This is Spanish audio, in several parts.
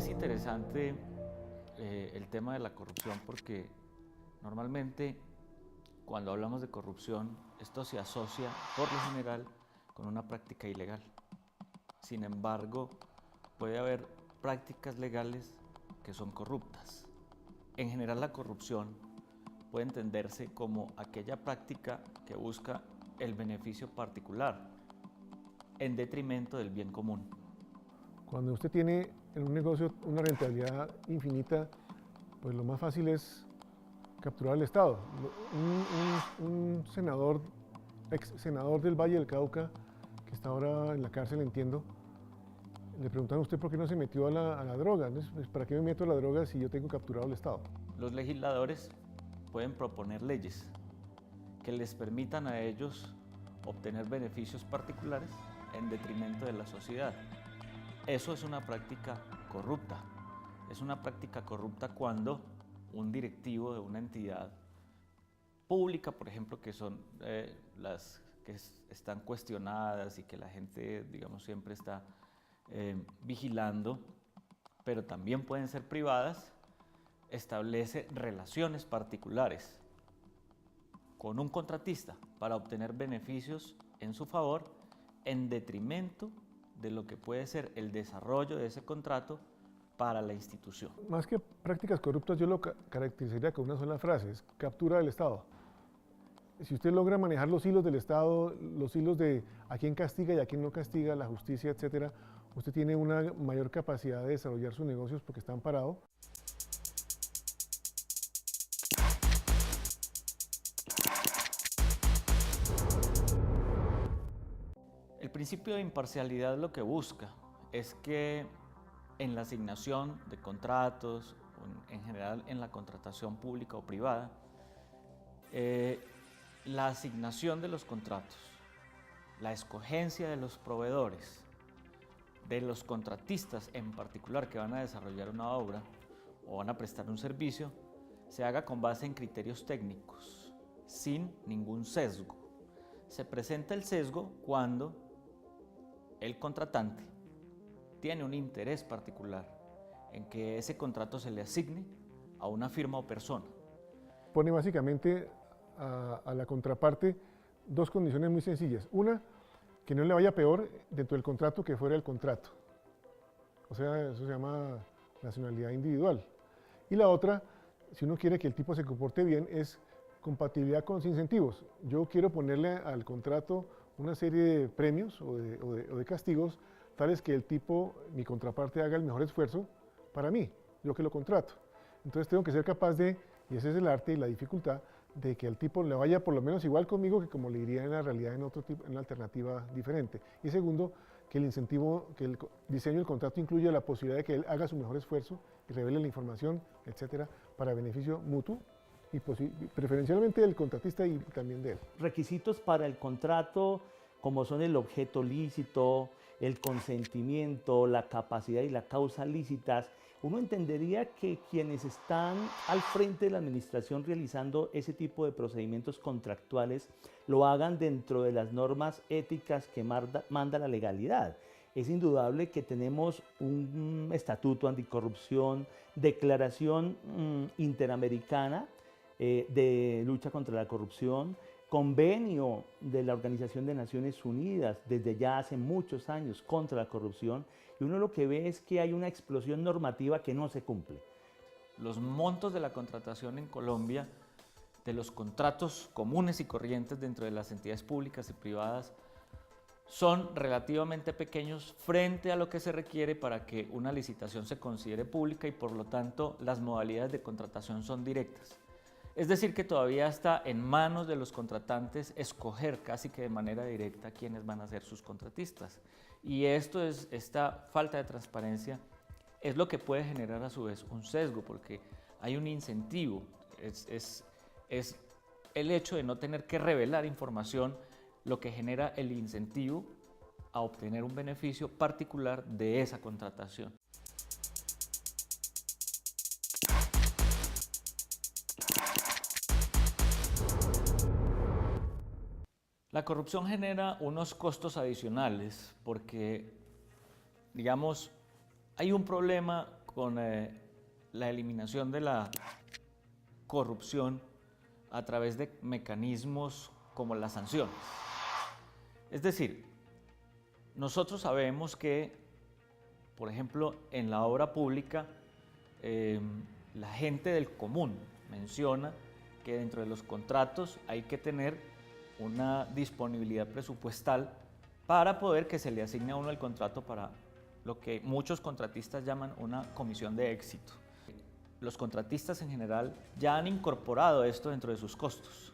Es interesante el tema de la corrupción porque normalmente cuando hablamos de corrupción esto se asocia por lo general con una práctica ilegal. Sin embargo, puede haber prácticas legales que son corruptas. En general la corrupción puede entenderse como aquella práctica que busca el beneficio particular en detrimento del bien común. Cuando usted tiene en un negocio una rentabilidad infinita, pues lo más fácil es capturar al Estado. Un senador, ex senador del Valle del Cauca, que está ahora en la cárcel, entiendo, le preguntaron a usted por qué no se metió a la droga. Pues, ¿para qué me meto a la droga si yo tengo capturado al Estado? Los legisladores pueden proponer leyes que les permitan a ellos obtener beneficios particulares en detrimento de la sociedad. Eso es una práctica corrupta. Es una práctica corrupta cuando un directivo de una entidad pública, por ejemplo, que son las que están cuestionadas y que la gente, digamos, siempre está vigilando, pero también pueden ser privadas, establece relaciones particulares con un contratista para obtener beneficios en su favor en detrimento de lo que puede ser el desarrollo de ese contrato para la institución. Más que prácticas corruptas, yo lo caracterizaría con una sola frase: es captura del Estado. Si usted logra manejar los hilos del Estado, los hilos de a quién castiga y a quién no castiga, la justicia, etcétera, usted tiene una mayor capacidad de desarrollar sus negocios porque está amparado. El principio de imparcialidad lo que busca es que en la asignación de contratos, en general en la contratación pública o privada, la asignación de los contratos, la escogencia de los proveedores, de los contratistas en particular que van a desarrollar una obra o van a prestar un servicio, se haga con base en criterios técnicos, sin ningún sesgo. Se presenta el sesgo cuando el contratante tiene un interés particular en que ese contrato se le asigne a una firma o persona. Pone básicamente a la contraparte dos condiciones muy sencillas. Una, que no le vaya peor dentro del contrato que fuera del contrato. O sea, eso se llama nacionalidad individual. Y la otra, si uno quiere que el tipo se comporte bien, es compatibilidad con los incentivos. Yo quiero ponerle al contrato una serie de premios o de castigos tales que el tipo, mi contraparte, haga el mejor esfuerzo para mí, yo que lo contrato. Entonces tengo que ser capaz de, y ese es el arte y la dificultad, de que el tipo le vaya por lo menos igual conmigo que como le iría en la realidad en otro tipo, en una alternativa diferente. Y segundo, que el incentivo, que el diseño del contrato incluya la posibilidad de que él haga su mejor esfuerzo y revele la información, etcétera, para beneficio mutuo y preferencialmente del contratista y también de él. Requisitos para el contrato como son el objeto lícito, el consentimiento, la capacidad y la causa lícitas. Uno entendería que quienes están al frente de la administración realizando ese tipo de procedimientos contractuales lo hagan dentro de las normas éticas que manda la legalidad. Es indudable que tenemos un estatuto anticorrupción, declaración interamericana de lucha contra la corrupción, convenio de la Organización de Naciones Unidas desde ya hace muchos años contra la corrupción, y uno lo que ve es que hay una explosión normativa que no se cumple. Los montos de la contratación en Colombia, de los contratos comunes y corrientes dentro de las entidades públicas y privadas, son relativamente pequeños frente a lo que se requiere para que una licitación se considere pública y por lo tanto las modalidades de contratación son directas. Es decir, que todavía está en manos de los contratantes escoger casi que de manera directa quiénes van a ser sus contratistas. Y esta falta de transparencia es lo que puede generar a su vez un sesgo, porque hay un incentivo, es el hecho de no tener que revelar información lo que genera el incentivo a obtener un beneficio particular de esa contratación. La corrupción genera unos costos adicionales porque, digamos, hay un problema con la eliminación de la corrupción a través de mecanismos como las sanciones. Es decir, nosotros sabemos que, por ejemplo, en la obra pública, la gente del común menciona que dentro de los contratos hay que tener una disponibilidad presupuestal para poder que se le asigne a uno el contrato para lo que muchos contratistas llaman una comisión de éxito. Los contratistas en general ya han incorporado esto dentro de sus costos.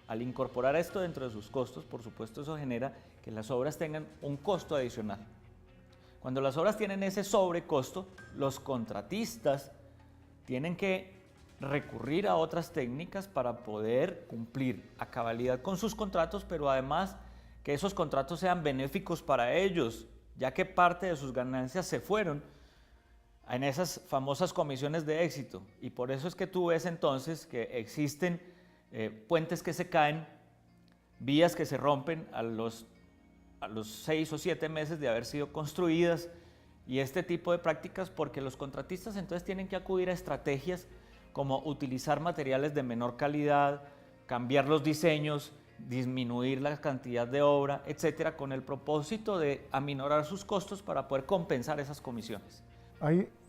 Al incorporar esto dentro de sus costos, por supuesto, eso genera que las obras tengan un costo adicional. Cuando las obras tienen ese sobrecosto, los contratistas tienen que recurrir a otras técnicas para poder cumplir a cabalidad con sus contratos, pero además que esos contratos sean benéficos para ellos, ya que parte de sus ganancias se fueron en esas famosas comisiones de éxito. Y por eso es que tú ves entonces que existen puentes que se caen, vías que se rompen a los 6 o 7 meses de haber sido construidas, y este tipo de prácticas, porque los contratistas entonces tienen que acudir a estrategias como utilizar materiales de menor calidad, cambiar los diseños, disminuir la cantidad de obra, etcétera, con el propósito de aminorar sus costos para poder compensar esas comisiones.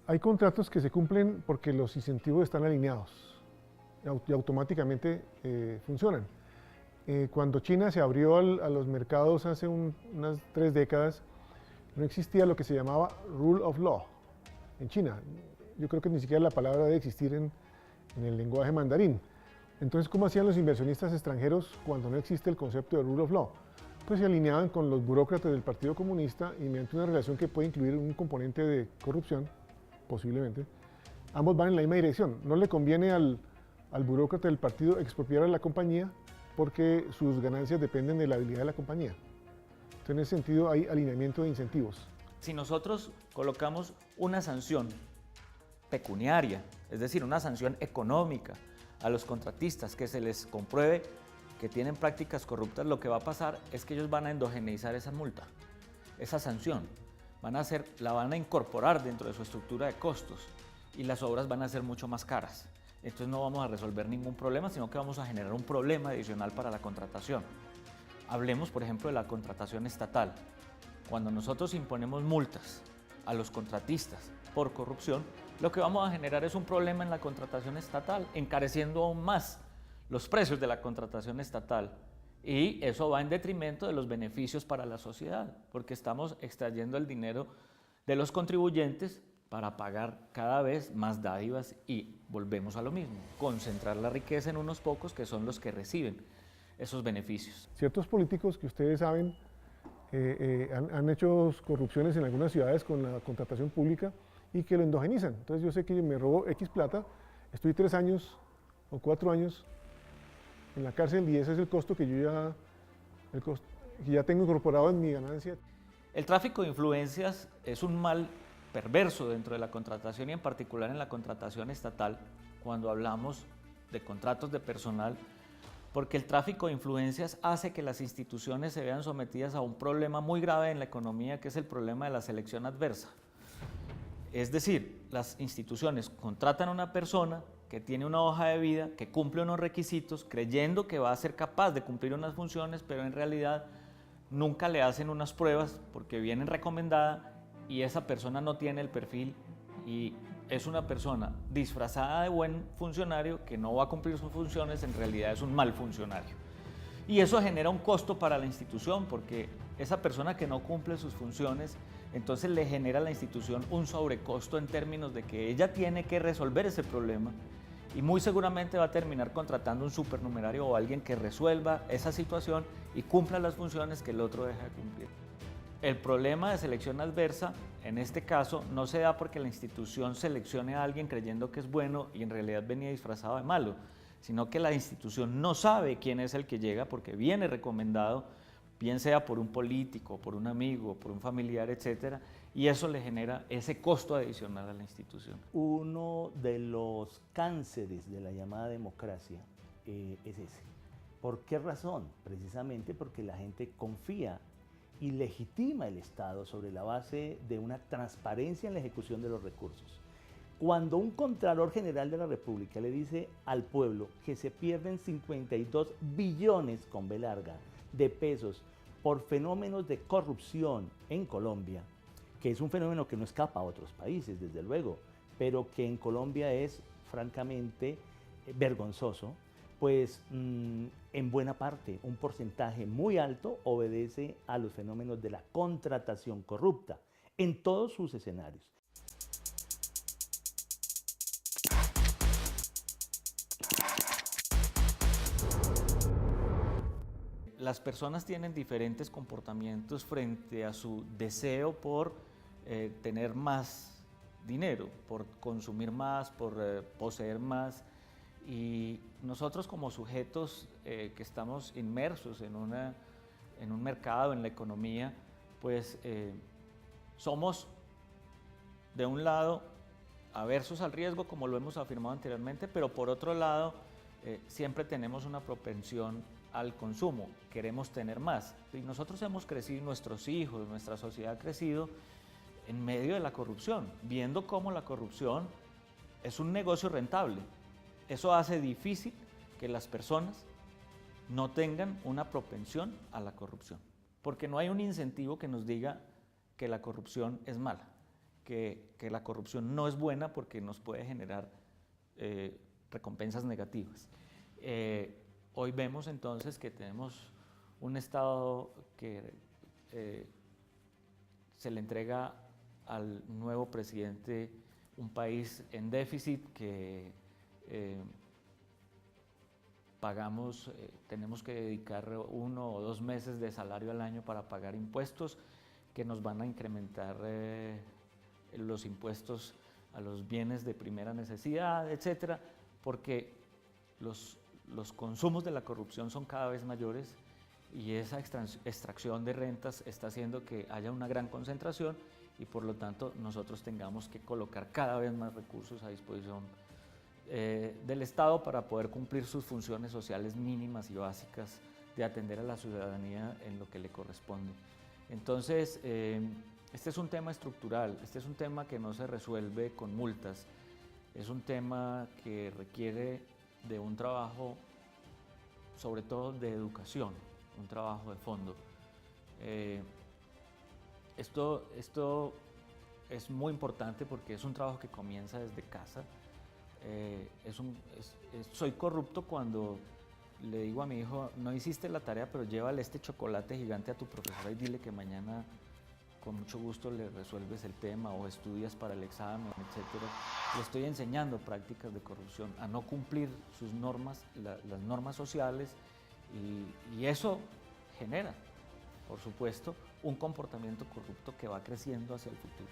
Hay contratos que se cumplen porque los incentivos están alineados y automáticamente funcionan. Cuando China se abrió a los mercados hace unas 3 décadas, no existía lo que se llamaba Rule of Law en China. Yo creo que ni siquiera la palabra debe existir en el lenguaje mandarín. Entonces, ¿cómo hacían los inversionistas extranjeros cuando no existe el concepto de Rule of Law? Pues se alineaban con los burócratas del Partido Comunista y mediante una relación que puede incluir un componente de corrupción, posiblemente, ambos van en la misma dirección. No le conviene al burócrata del partido expropiar a la compañía porque sus ganancias dependen de la habilidad de la compañía. Entonces, en ese sentido hay alineamiento de incentivos. Si nosotros colocamos una sanción pecuniaria, es decir, una sanción económica a los contratistas que se les compruebe que tienen prácticas corruptas, lo que va a pasar es que ellos van a endogeneizar esa multa, esa sanción, la van a incorporar dentro de su estructura de costos y las obras van a ser mucho más caras. Entonces no vamos a resolver ningún problema, sino que vamos a generar un problema adicional para la contratación. Hablemos, por ejemplo, de la contratación estatal. Cuando nosotros imponemos multas a los contratistas por corrupción, lo que vamos a generar es un problema en la contratación estatal, encareciendo aún más los precios de la contratación estatal. Y eso va en detrimento de los beneficios para la sociedad, porque estamos extrayendo el dinero de los contribuyentes para pagar cada vez más dádivas y volvemos a lo mismo, concentrar la riqueza en unos pocos que son los que reciben esos beneficios. Ciertos políticos que ustedes saben han hecho corrupciones en algunas ciudades con la contratación pública y que lo endogenizan. Entonces yo sé que me robo X plata, estoy 3 años o 4 años en la cárcel y ese es el costo que que ya tengo incorporado en mi ganancia. El tráfico de influencias es un mal perverso dentro de la contratación y en particular en la contratación estatal cuando hablamos de contratos de personal, porque el tráfico de influencias hace que las instituciones se vean sometidas a un problema muy grave en la economía, que es el problema de la selección adversa. Es decir, las instituciones contratan a una persona que tiene una hoja de vida, que cumple unos requisitos, creyendo que va a ser capaz de cumplir unas funciones, pero en realidad nunca le hacen unas pruebas porque viene recomendada y esa persona no tiene el perfil y es una persona disfrazada de buen funcionario que no va a cumplir sus funciones, en realidad es un mal funcionario. Y eso genera un costo para la institución porque esa persona que no cumple sus funciones, entonces le genera a la institución un sobrecosto en términos de que ella tiene que resolver ese problema y muy seguramente va a terminar contratando un supernumerario o alguien que resuelva esa situación y cumpla las funciones que el otro deja de cumplir. El problema de selección adversa, en este caso, no se da porque la institución seleccione a alguien creyendo que es bueno y en realidad venía disfrazado de malo, sino que la institución no sabe quién es el que llega porque viene recomendado, bien sea por un político, por un amigo, por un familiar, etcétera, y eso le genera ese costo adicional a la institución. Uno de los cánceres de la llamada democracia es ese. ¿Por qué razón? Precisamente porque la gente confía y legitima el Estado sobre la base de una transparencia en la ejecución de los recursos. Cuando un Contralor General de la República le dice al pueblo que se pierden 52 billones con B larga de pesos por fenómenos de corrupción en Colombia, que es un fenómeno que no escapa a otros países, desde luego, pero que en Colombia es francamente vergonzoso, pues en buena parte, un porcentaje muy alto obedece a los fenómenos de la contratación corrupta en todos sus escenarios. Las personas tienen diferentes comportamientos frente a su deseo por tener más dinero, por consumir más, por poseer más. Y nosotros como sujetos que estamos inmersos en un mercado, en la economía, pues somos de un lado aversos al riesgo, como lo hemos afirmado anteriormente, pero por otro lado siempre tenemos una propensión al consumo, queremos tener más. Y nosotros hemos crecido, nuestros hijos, nuestra sociedad ha crecido en medio de la corrupción, viendo cómo la corrupción es un negocio rentable. Eso hace difícil que las personas no tengan una propensión a la corrupción, porque no hay un incentivo que nos diga que la corrupción es mala, que la corrupción no es buena porque nos puede generar recompensas negativas. Hoy vemos entonces que tenemos un Estado que se le entrega al nuevo presidente un país en déficit que pagamos, tenemos que dedicar 1 o 2 meses de salario al año para pagar impuestos que nos van a incrementar los impuestos a los bienes de primera necesidad, etcétera, porque los consumos de la corrupción son cada vez mayores y esa extracción de rentas está haciendo que haya una gran concentración y por lo tanto nosotros tengamos que colocar cada vez más recursos a disposición del Estado para poder cumplir sus funciones sociales mínimas y básicas de atender a la ciudadanía en lo que le corresponde. Entonces, este es un tema estructural, este es un tema que no se resuelve con multas, es un tema que requiere de un trabajo, sobre todo de educación, un trabajo de fondo. Esto es muy importante porque es un trabajo que comienza desde casa. Soy corrupto cuando le digo a mi hijo, no hiciste la tarea, pero llévale este chocolate gigante a tu profesora y dile que mañana con mucho gusto le resuelves el tema o estudias para el examen, etc. Le estoy enseñando prácticas de corrupción, a no cumplir sus normas, las normas sociales, y eso genera, por supuesto, un comportamiento corrupto que va creciendo hacia el futuro.